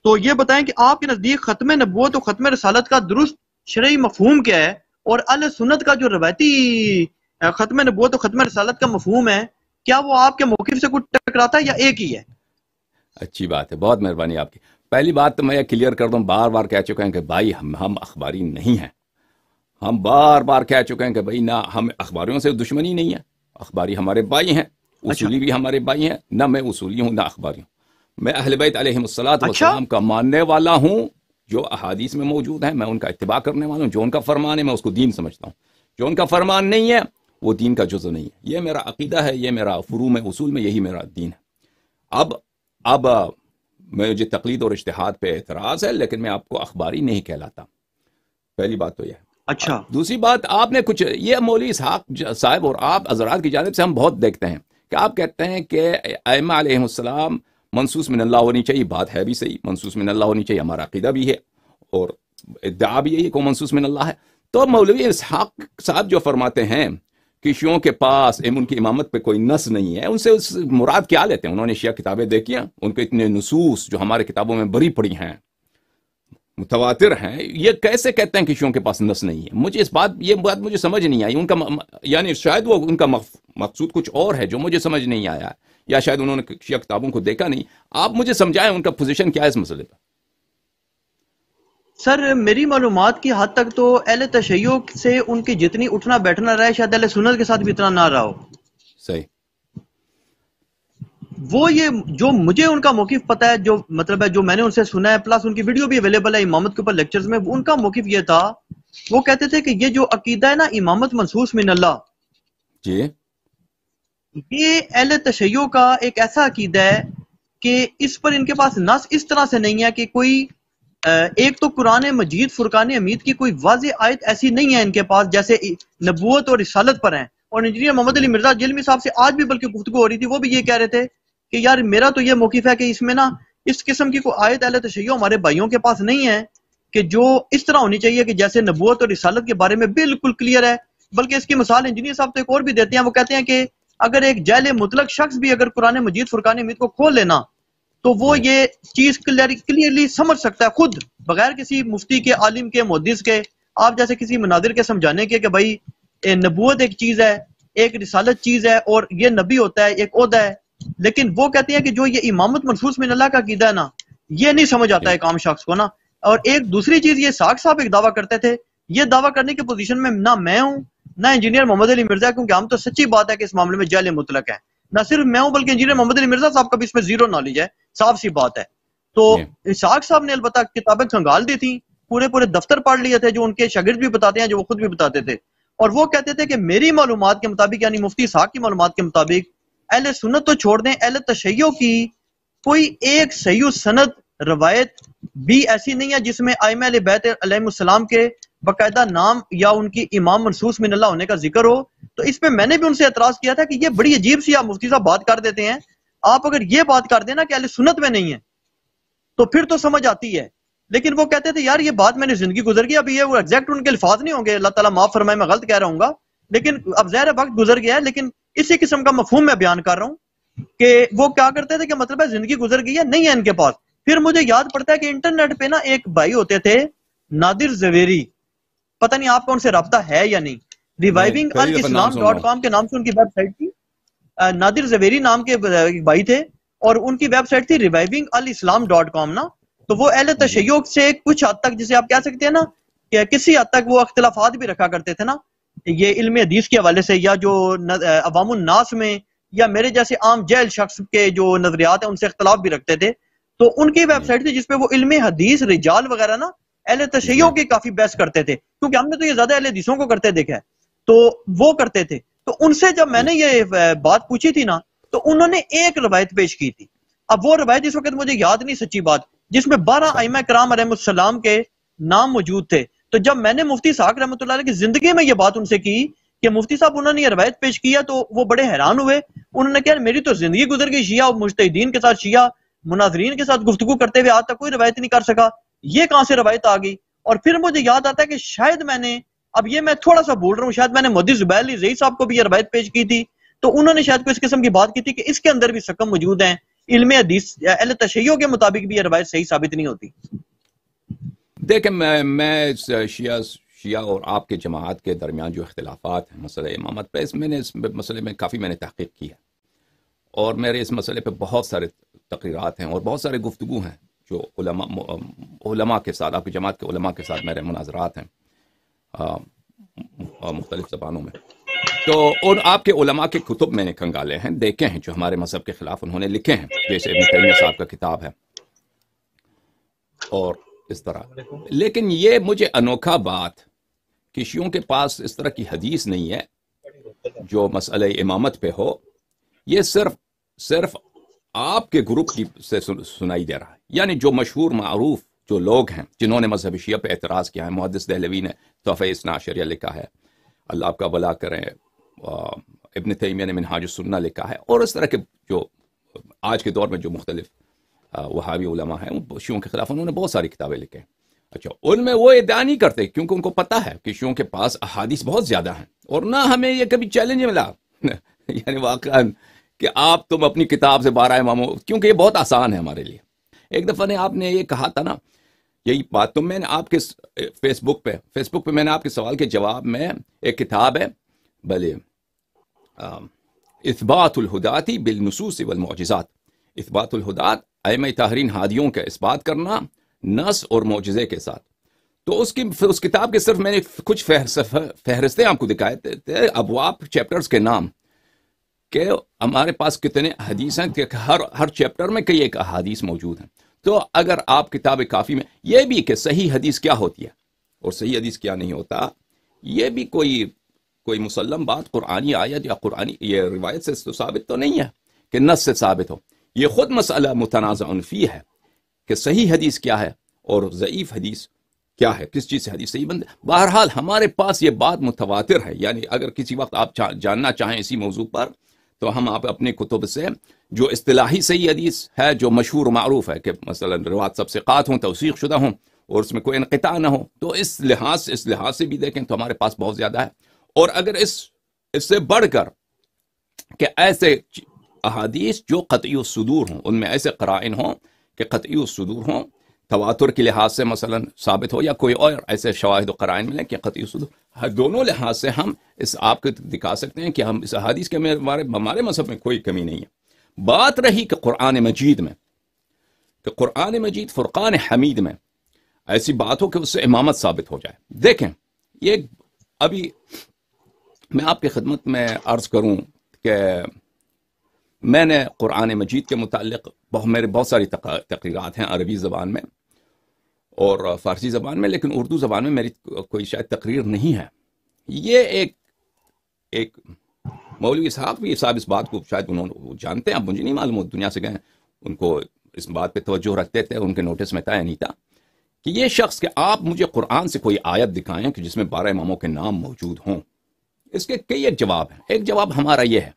تو یہ بتائیں کہ آپ کے نزدیک ختم نبوت اور ختم رسالت کا درست شرعی مفہوم کیا ہے، اور اہل سنت کا جو روایتی ختم نبوت اور ختم رسالت کا مفہوم ہے، کیا وہ آپ کے موقف سے کچھ ٹکراتا ہے یا ایک ہی ہے؟ اچھی بات ہے، بہت مہربانی آپ کی۔ پہلی بات تو میں یہ کلیئر کر دوں، بار بار کہہ چکے ہیں کہ بھائی ہم اخباری نہیں ہیں، ہم بار بار کہہ چکے ہیں کہ بھائی نہ ہم اخباریوں سے دشمنی نہیں ہے، اخباری ہمارے بھائی ہیں، اچھا اصولی بھی ہمارے بھائی ہیں، نہ میں اصولی ہوں نہ اخباری ہوں، میں اہل بیت علیہم الصلوۃ اچھا والسلام کا ماننے والا ہوں، جو احادیث میں موجود ہیں میں ان کا اتباع کرنے والا ہوں، جو ان کا فرمان ہے میں اس کو دین سمجھتا ہوں، جو ان کا فرمان نہیں ہے وہ دین کا جزو نہیں ہے، یہ میرا عقیدہ ہے، یہ میرا فروع میں اصول میں یہی میرا دین ہے۔ اب مجھے تقلید اور اجتہاد پہ اعتراض ہے، لیکن میں آپ کو اخباری نہیں کہلاتا، پہلی بات تو یہ ہے۔ اچھا دوسری بات، آپ نے کچھ یہ مولوی اسحاق صاحب اور آپ حضرات کی جانب سے ہم بہت دیکھتے ہیں کہ آپ کہتے ہیں کہ ائمہ علیہ السلام منصوص من اللہ ہونی چاہیے، بات ہے بھی صحیح، منصوص من اللہ ہونی چاہیے، ہمارا عقیدہ بھی ہے اور ادعا بھی یہی کہ منصوص من اللہ ہے۔ تو مولوی اسحاق صاحب جو فرماتے ہیں کہ شیعوں کے پاس ان کی امامت پہ کوئی نص نہیں ہے، ان سے مراد کیا لیتے ہیں؟ انہوں نے شیعہ کتابیں دیکھی ہیں، ان کے اتنے نصوص جو ہمارے کتابوں میں بری پڑی ہیں، متواتر ہیں، یہ کیسے کہتے ہیں کہ شیعوں کے پاس نص نہیں ہے؟ مجھے یہ بات مجھے سمجھ نہیں آئی، ان کا یعنی شاید وہ ان کا مقصود کچھ اور ہے جو مجھے سمجھ نہیں آیا، یا شاید انہوں نے شیعہ کتابوں کو دیکھا نہیں۔ آپ مجھے سمجھائیں ان کا پوزیشن کیا ہے اس مسئلے پہ۔ سر، میری معلومات کی حد تک تو اہل تشیع سے ان کی جتنی اٹھنا بیٹھنا رہا ہے شاید اہل سنت کے ساتھ بھی اتنا نہ رہا ہو۔ صحیح۔ وہ یہ جو مجھے ان کا موقف پتا ہے، جو مطلب ہے جو میں نے ان سے سنا ہے، پلس ان کی ویڈیو بھی اویلیبل ہے امامت کے اوپر لیکچرز میں، ان کا موقف یہ تھا، وہ کہتے تھے کہ یہ جو عقیدہ ہے نا امامت منصوص من اللہ، جی یہ اہل تشیع کا ایک ایسا عقیدہ ہے کہ اس پر ان کے پاس نص اس طرح سے نہیں ہے کہ کوئی ایک تو قرآن مجید فرقان حمید کی کوئی واضح آیت ایسی نہیں ہے ان کے پاس جیسے نبوت اور رسالت پر ہیں۔ اور انجینئر محمد علی مرزا جلمی صاحب سے آج بھی بلکہ گفتگو ہو رہی تھی، وہ بھی یہ کہہ رہے تھے کہ یار میرا تو یہ موقف ہے کہ اس میں نا اس قسم کی کوئی آیت اہل تشیع ہمارے بھائیوں کے پاس نہیں ہے کہ جو اس طرح ہونی چاہیے کہ جیسے نبوت اور رسالت کے بارے میں بالکل کلیئر ہے۔ بلکہ اس کی مثال انجینئر صاحب تو ایک اور بھی دیتے ہیں، وہ کہتے ہیں کہ اگر ایک جاہل مطلق شخص بھی اگر قرآن مجید فرقان حمید کو کھول لینا تو وہ یہ چیز کلیئرلی سمجھ سکتا ہے خود، بغیر کسی مفتی کے، عالم کے، محدث کے، آپ جیسے کسی مناظر کے سمجھانے کے کہ بھائی نبوت ایک چیز ہے، ایک رسالت چیز ہے، اور یہ نبی ہوتا ہے، ایک عہدہ ہے۔ لیکن وہ کہتے ہیں کہ جو یہ امامت منصوص من اللہ کا عقیدہ ہے نا، یہ نہیں سمجھ آتا ہے عام شخص کو نا۔ اور ایک دوسری چیز، یہ ساق صاحب ایک دعویٰ کرتے تھے، یہ دعویٰ کرنے کی پوزیشن میں نہ میں ہوں نہ انجینئر محمد علی مرزا، کیونکہ ہم تو سچی بات ہے کہ اس معاملے میں جہل مطلق ہے، نہ صرف میں ہوں بلکہ انجینئر محمد علی مرزا صاحب کا بھی اس میں زیرو نالج ہے، صاف سی بات ہے۔ تو اسحاق صاحب نے البتہ کتابیں کھنگال دی تھیں، پورے دفتر پڑھ لیے تھے جو ان کے شاگرد بھی بتاتے ہیں، جو وہ خود بھی بتاتے تھے، اور وہ کہتے تھے کہ میری معلومات کے مطابق، یعنی مفتی اسحاق کی معلومات کے مطابق، اہل سنت تو چھوڑ دیں، اہل تشیع کی کوئی ایک صحیح سند روایت بھی ایسی نہیں ہے جس میں ائمہ اہل بیت علیہ السلام کے باقاعدہ نام یا ان کی امام منصوص من اللہ ہونے کا ذکر ہو۔ تو اس پہ میں نے بھی ان سے اعتراض کیا تھا کہ یہ بڑی عجیب سی آپ مفتی صاحب بات کر دیتے ہیں، آپ اگر یہ بات کر دینا کہ اہل سنت میں نہیں ہے تو پھر تو سمجھ آتی ہے، لیکن وہ کہتے تھے یار یہ بات میں نے زندگی گزر گئی، ابھی یہ وہ ایگزیکٹ ان کے الفاظ نہیں ہوں گے، اللہ تعالیٰ معاف فرمائے میں غلط کہہ رہا ہوں گا، لیکن اب ظاہر وقت گزر گیا ہے، لیکن اسی قسم کا مفہوم میں بیان کر رہا ہوں کہ وہ کیا کرتے تھے کہ مطلب ہے زندگی گزر گئی ہے، نہیں ہے ان کے پاس۔ پھر مجھے یاد پڑتا ہے کہ انٹرنیٹ پہ نا ایک بھائی ہوتے تھے نادر زویری، پتہ نہیں آپ کو ان سے رابطہ ہے یا نہیں، ریوائونگ الاسلام.com کے نام سے ان کی ویب سائٹ تھی، نادر زویری نام کے بھائی تھے، اور ان کی ویب سائٹ تھی ریوائونگ الاسلام.com نا۔ تو وہ اہل تشیع سے کچھ حد تک، جسے آپ کہہ سکتے ہیں نا کہ کسی حد تک وہ اختلافات بھی رکھا کرتے تھے نا، یہ علم حدیث کے حوالے سے، یا جو عوام الناس میں یا میرے جیسے عام جاہل شخص کے جو نظریات ہیں ان سے اختلاف بھی رکھتے تھے۔ تو ان کی ویب سائٹ تھی جس پہ وہ علم حدیث، رجال وغیرہ نا اہل تشیع کی کافی بحث کرتے تھے، کیونکہ ہم نے تو یہ زیادہ اہل حدیثوں کو کرتے دیکھا ہے، تو وہ کرتے تھے۔ تو ان سے جب میں نے یہ بات پوچھی تھی نا، تو انہوں نے ایک روایت پیش کی تھی، اب وہ روایت اس وقت مجھے یاد نہیں سچی بات، جس میں 12 ائمہ کرام علیہ السلام کے نام موجود تھے۔ تو جب میں نے مفتی اسحاق رحمۃ اللہ علیہ کی زندگی میں یہ بات ان سے کی کہ مفتی صاحب انہوں نے یہ روایت پیش کیا، تو وہ بڑے حیران ہوئے، انہوں نے کہا میری تو زندگی گزر گئی شیعہ اور مجتہدین کے ساتھ، شیعہ مناظرین کے ساتھ گفتگو کرتے ہوئے آج تک کوئی روایت نہیں کر سکا، یہ کہاں سے روایت آ گئی؟ اور پھر مجھے یاد آتا ہے کہ شاید میں نے، اب یہ میں تھوڑا سا بول رہا ہوں، شاید میں نے مودی زبیر علی زئی صاحب کو بھی یہ روایت پیش کی تھی، تو انہوں نے شاید کوئی اس قسم کی بات کی تھی کہ اس کے اندر بھی سکم موجود ہیں، علم حدیث اہل تشیع کے مطابق بھی یہ روایت صحیح ثابت نہیں ہوتی. دیکھیں میں شیعہ اور آپ کے جماعت کے درمیان جو اختلافات ہیں مسئلہ امامت پہ، اس مسئلے میں کافی میں نے تحقیق کی ہے، اور میرے اس مسئلے پہ بہت سارے تقریرات ہیں اور بہت سارے گفتگو ہیں جو علماء کے ساتھ، آپ کی جماعت کے علماء کے ساتھ میرے مناظرات ہیں مختلف زبانوں میں. تو ان آپ کے علماء کے کتب میں نے کھنگالے ہیں، دیکھے ہیں جو ہمارے مذہب کے خلاف انہوں نے لکھے ہیں، جیسے ابن تیمیہ صاحب کا کتاب ہے اور اس طرح. لیکن یہ مجھے انوکھا بات کہ شیعوں کے پاس اس طرح کی حدیث نہیں ہے جو مسئلہ امامت پہ ہو، یہ صرف آپ کے گروپ کی سے سنائی دے رہا ہے. یعنی جو مشہور معروف جو لوگ ہیں جنہوں نے مذہب شیعہ پہ اعتراض کیا ہے، محدث دہلوی نے تحفہ اثنا عشریہ لکھا ہے، اللہ آپ کا بھلا کریں، ابن تیمیہ نے منہاج السنہ لکھا ہے، اور اس طرح کے جو آج کے دور میں جو مختلف وہابی علماء ہیں شیعوں کے خلاف انہوں نے بہت ساری کتابیں لکھیں. اچھا، ان میں وہ ادعا نہیں کرتے کیونکہ ان کو پتہ ہے کہ شیعوں کے پاس احادیث بہت زیادہ ہیں، اور نہ ہمیں یہ کبھی چیلنج ملا یعنی واقعا کہ آپ تم اپنی کتاب سے 12 اماموں، کیونکہ یہ بہت آسان ہے ہمارے لیے. ایک دفعہ نے آپ نے یہ کہا تھا نا، یہی بات تو میں نے آپ کے فیس بک پہ میں نے آپ کے سوال کے جواب میں ایک کتاب ہے بھلے اثبات الہداتی بالنصوص والمعجزات، اثبات الہدات ائمہ طاہرین ہادیوں کا اثبات کرنا نص اور معجزے کے ساتھ. تو اس کتاب کے صرف میں نے کچھ فہرستیں آپ کو دکھائے تھے، ابواب چیپٹرز کے نام، کہ ہمارے پاس کتنے حدیث ہیں کہ ہر چیپٹر میں کئی ایک احادیث موجود ہیں. تو اگر آپ کتاب کافی میں یہ بھی کہ صحیح حدیث کیا ہوتی ہے اور صحیح حدیث کیا نہیں ہوتا، یہ بھی کوئی مسلم بات قرآنی آیت یا قرآنی یہ روایت سے تو ثابت تو نہیں ہے کہ نص سے ثابت ہو. یہ خود مسئلہ متنازع فی ہے کہ صحیح حدیث کیا ہے اور ضعیف حدیث کیا ہے، کس چیز سے حدیث صحیح بنتے. بہرحال ہمارے پاس یہ بات متواتر ہے. یعنی اگر کسی وقت آپ جاننا چاہیں اسی موضوع پر تو ہم آپ اپنے کتب سے جو اصطلاحی صحیح حدیث ہے جو مشہور و معروف ہے کہ مثلا روایت سب ثقات ہوں، توثیق شدہ ہوں اور اس میں کوئی انقطاع نہ ہو، تو اس لحاظ سے بھی دیکھیں تو ہمارے پاس بہت زیادہ ہے. اور اگر اس سے بڑھ کر کہ ایسے احادیث جو قطعی الصدور ہوں، ان میں ایسے قرائن ہوں کہ قطعی الصدور ہوں، تواتر کے لحاظ سے مثلا ثابت ہو، یا کوئی اور ایسے شواہد و قرائن ملیں کہ قطعی الصدور، دونوں لحاظ سے ہم اس آپ کو دکھا سکتے ہیں کہ ہم اس احادیث کے ہمارے مذہب میں کوئی کمی نہیں ہے. بات رہی کہ قرآن مجید فرقان حمید میں ایسی بات ہو کہ اس سے امامت ثابت ہو جائے. دیکھیں، یہ ابھی میں آپ کی خدمت میں عرض کروں کہ میں نے قرآن مجید کے متعلق میرے بہت ساری تقریرات ہیں عربی زبان میں اور فارسی زبان میں، لیکن اردو زبان میں میری کوئی شاید تقریر نہیں ہے. یہ ایک مولوی اسحاق بھی صاحب اس بات کو شاید انہوں جانتے ہیں، اب مجھے نہیں معلوم، دنیا سے گئے، ان کو اس بات پہ توجہ رکھتے تھے، ان کے نوٹس میں تھا یا نہیں تھا، کہ یہ شخص کہ آپ مجھے قرآن سے کوئی آیت دکھائیں کہ جس میں 12 اماموں کے نام موجود ہوں. اس کے کئی ایک جواب ہیں. ایک جواب ہمارا یہ ہے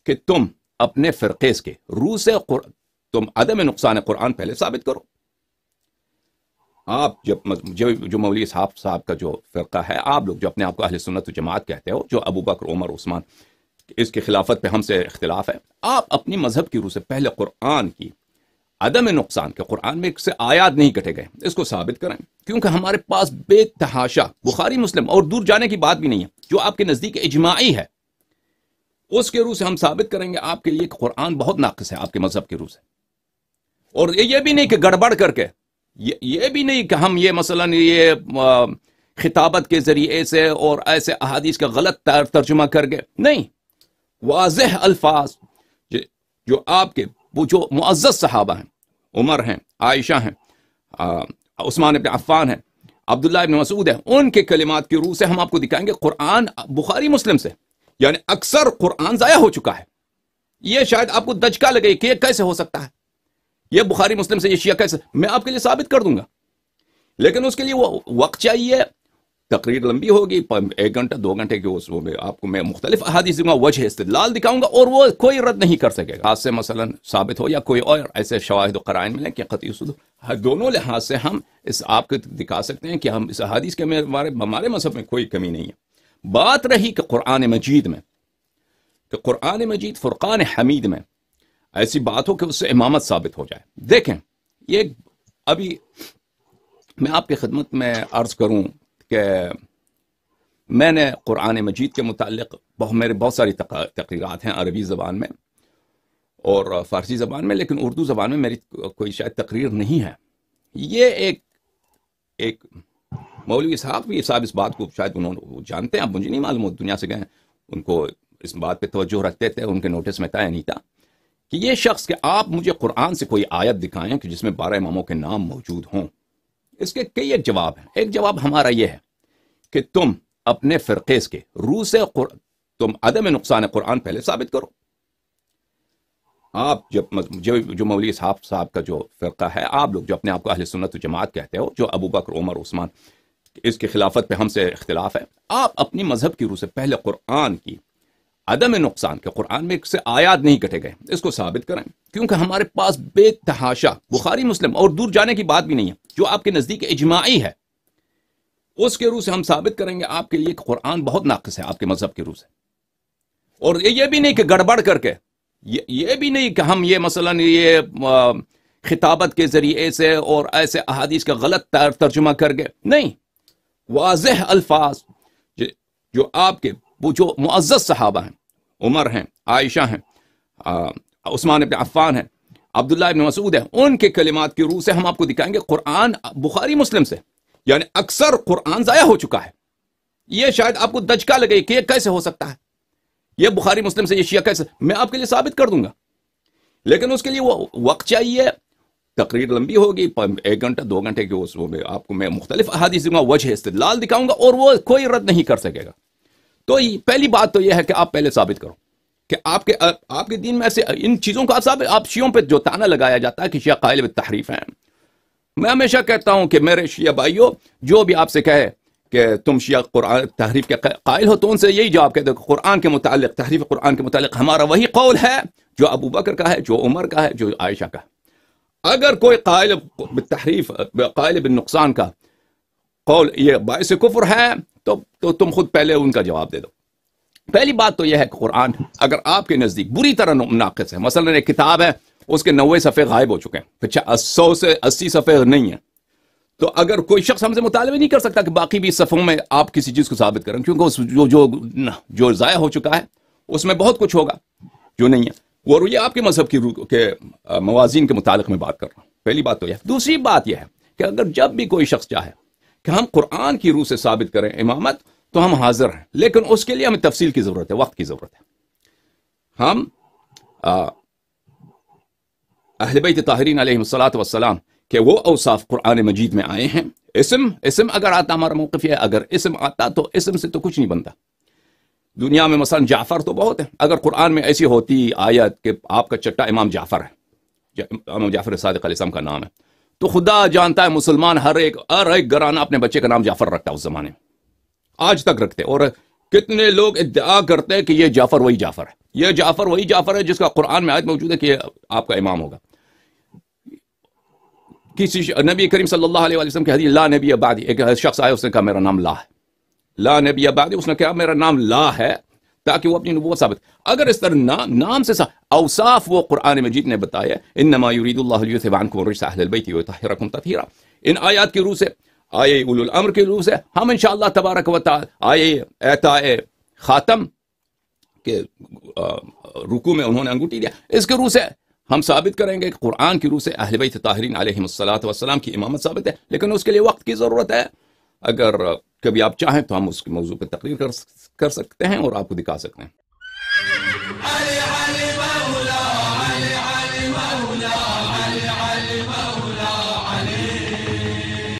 کہ تم اپنے فرقے کے روح سے تم عدم نقصان قرآن پہلے ثابت کرو. آپ جو مولوی صاحب کا جو فرقہ ہے، آپ لوگ جو اپنے آپ کو اہل سنت و جماعت کہتے ہو، جو ابو بکر، عمر، عثمان اس کی خلافت پہ ہم سے اختلاف ہے، آپ اپنی مذہب کی روح سے پہلے قرآن کی عدم نقصان کے قرآن میں سے آیات نہیں کٹے گئے اس کو ثابت کریں، کیونکہ ہمارے پاس بے تحاشا بخاری مسلم اور دور جانے کی بات بھی نہیں ہے جو آپ کے نزدیک اجماعی ہے، اس کے روح سے ہم ثابت کریں گے آپ کے لیے کہ قرآن بہت ناقص ہے آپ کے مذہب کے روح سے. اور یہ بھی نہیں کہ گڑبڑ کر کے، یہ بھی نہیں کہ ہم یہ مثلا یہ خطابت کے ذریعے سے اور ایسے احادیث کا غلط ترجمہ کر کے، نہیں، واضح الفاظ جو آپ کے وہ جو معزز صحابہ ہیں، عمر ہیں، عائشہ ہیں، عثمان ابن عفان ہیں، عبداللہ ابن مسعود ہیں، ان کے کلمات کی روح سے ہم آپ کو دکھائیں گے قرآن بخاری مسلم سے، یعنی اکثر قرآن ضائع ہو چکا ہے. یہ شاید آپ کو دجکا لگے کہ یہ کیسے ہو سکتا ہے، یہ بخاری مسلم سے یہ شیعہ کیسے، میں آپ کے لیے ثابت کر دوں گا، لیکن اس کے لیے وہ وقت چاہیے، تقریر لمبی ہوگی، 1 گھنٹہ 2 گھنٹے کے اس میں آپ کو میں مختلف احادیث دوں گا، وجہ استدلال دکھاؤں گا، اور وہ کوئی رد نہیں کر سکے گا. سے مثلا ثابت ہو یا کوئی اور ایسے شواہد و قرائن ملیں کہ قطعی صدور، دونوں لحاظ سے ہم اس آپ کو دکھا سکتے ہیں کہ ہم اس احادیث کے ہمارے مذہب میں کوئی کمی نہیں ہے. بات رہی کہ قرآن مجید فرقان حمید میں ایسی بات ہو کہ اس سے امامت ثابت ہو جائے. دیکھیں یہ ابھی میں آپ کی خدمت میں عرض کروں کہ میں نے قرآن مجید کے متعلق میرے بہت ساری تقریرات ہیں عربی زبان میں اور فارسی زبان میں، لیکن اردو زبان میں میری کوئی شاید تقریر نہیں ہے. یہ ایک مولوی اسحاق بھی صاحب اس بات کو شاید انہوں جانتے ہیں، اب مجھے نہیں معلوم، وہ دنیا سے گئے ہیں، ان کو اس بات پہ توجہ رکھتے تھے، ان کے نوٹس میں تھا نہیں تھا کہ یہ شخص کہ آپ مجھے قرآن سے کوئی آیت دکھائیں کہ جس میں 12 اماموں کے نام موجود ہوں. اس کے کئی ایک جواب ہیں. ایک جواب ہمارا یہ ہے کہ تم اپنے فرقے کے روح سے تم عدم نقصان قرآن پہلے ثابت کرو. آپ جو مولوی صاحب کا جو فرقہ ہے، آپ لوگ جو اپنے آپ کو اہل سنت و جماعت کہتے ہو، جو ابو بکر عمر عثمان اس کی خلافت پہ ہم سے اختلاف ہے، آپ اپنی مذہب کی روح سے پہلے قرآن کی عدم نقصان کے قرآن میں سے آیات نہیں کٹے گئے اس کو ثابت کریں، کیونکہ ہمارے پاس بے تحاشا بخاری مسلم اور دور جانے کی بات بھی نہیں ہے، جو آپ کے نزدیک اجماعی ہے اس کے روح سے ہم ثابت کریں گے آپ کے لیے کہ قرآن بہت ناقص ہے آپ کے مذہب کے روح سے. اور یہ بھی نہیں کہ گڑبڑ کر کے، یہ بھی نہیں کہ ہم یہ مثلا یہ خطابت کے ذریعے سے اور ایسے احادیث کا غلط ترجمہ کر کے، نہیں، واضح الفاظ جو آپ کے وہ جو معزز صحابہ ہیں، عمر ہیں، عائشہ ہیں، عثمان ابن عفان ہیں، عبداللہ ابن مسعود ہیں، ان کے کلمات کی روح سے ہم آپ کو دکھائیں گے قرآن بخاری مسلم سے، یعنی اکثر قرآن ضائع ہو چکا ہے. یہ شاید آپ کو دچکا لگے کہ یہ کیسے ہو سکتا ہے، یہ بخاری مسلم سے یہ شیعہ کیسے، میں آپ کے لیے ثابت کر دوں گا، لیکن اس کے لیے وہ وقت چاہیے، تقریر لمبی ہوگی، 1 گھنٹہ 2 گھنٹے کے اس میں آپ کو میں مختلف احادیث دوں گا، وجہ استدلال دکھاؤں گا اور وہ کوئی رد نہیں کر سکے گا. تو پہلی بات تو یہ ہے کہ آپ پہلے ثابت کرو کہ آپ کے دین میں ایسے ان چیزوں کو آپ شیعوں پہ جو تانا لگایا جاتا ہے کہ شیعہ قائل بالتحریف ہیں، میں ہمیشہ کہتا ہوں کہ میرے شیعہ بھائیوں، جو بھی آپ سے کہے کہ تم شیعہ قرآن تحریف کے قائل ہو، تو ان سے یہی جواب کہتے ہیں کہ قرآن کے متعلق، تحریف قرآن کے متعلق ہمارا وہی قول ہے جو ابو بکر کا ہے، جو عمر کا ہے، جو عائشہ کا ہے. اگر کوئی قائل بالتحریف، قائل بالنقصان کا قول یہ باعث کفر ہے تو تم خود پہلے ان کا جواب دے دو. پہلی بات تو یہ ہے کہ قرآن اگر آپ کے نزدیک بری طرح ناقص ہے، مثلا ایک کتاب ہے اس کے 90 صفحے غائب ہو چکے ہیں، 100 سے 80 صفحے نہیں ہیں، تو اگر کوئی شخص ہم سے مطالبہ نہیں کر سکتا کہ باقی 20 صفحوں میں آپ کسی چیز کو ثابت کریں، کیونکہ جو ضائع ہو چکا ہے اس میں بہت کچھ ہوگا جو نہیں ہے، اور یہ آپ کے مذہب کی روح کے موازین کے متعلق میں بات کر رہا ہوں. پہلی بات تو یہ. دوسری بات یہ ہے کہ اگر جب بھی کوئی شخص چاہے کہ ہم قرآن کی روح سے ثابت کریں امامت، تو ہم حاضر ہیں، لیکن اس کے لیے ہمیں تفصیل کی ضرورت ہے، وقت کی ضرورت ہے. ہم اہل بیت طاہرین علیہم الصلاۃ والسلام کہ وہ اوصاف قرآن مجید میں آئے ہیں. اسم اگر آتا، ہمارا موقف ہے اگر اسم آتا تو اسم سے تو کچھ نہیں بنتا. دنیا میں مثلا جعفر تو بہت ہے، اگر قرآن میں ایسی ہوتی آیت کہ آپ کا چٹا امام جعفر ہے، امام جعفر صادق علیہ السلام کا نام ہے، تو خدا جانتا ہے مسلمان ہر ایک گھرانہ اپنے بچے کا نام جعفر رکھتا ہے، اس زمانے میں آج تک رکھتے، اور کتنے لوگ ادعا کرتے ہیں کہ یہ جعفر وہی جعفر ہے، یہ جعفر وہی جعفر ہے جس کا قرآن میں آیت موجود ہے کہ یہ آپ کا امام ہوگا. کسی نبی کریم صلی اللہ علیہ وسلم کی حدیث لا نبی بعدی، ایک شخص آیا، اس نے کہا میرا نام لا ہے، لا نبی بعدی، اس نے کہا میرا نام لا ہے، تاکہ وہ اپنی نبوت ثابت. اگر اس طرح نام سے اوصاف وہ قرآن مجید نے بتایا، انما یرید اللہ لیذھب عنکم الرجس اہل البیت ویطہرکم تطہیرا، ان آیات کی روح سے، آیے اولو الامر کی روح سے ہم انشاءاللہ تبارک و تعالی آیے اعطاء خاتم کے رکوع میں انہوں نے انگوٹھی دیا، اس کے روح سے ہم ثابت کریں گے کہ قرآن کی روح سے اہل بیت طاہرین علیہم الصلاۃ والسلام کی امامت ثابت ہے، لیکن اس کے لیے وقت کی ضرورت ہے. اگر کبھی آپ چاہیں تو ہم اس موضوع پہ تقریر کر سکتے ہیں اور آپ کو دکھا سکتے ہیں.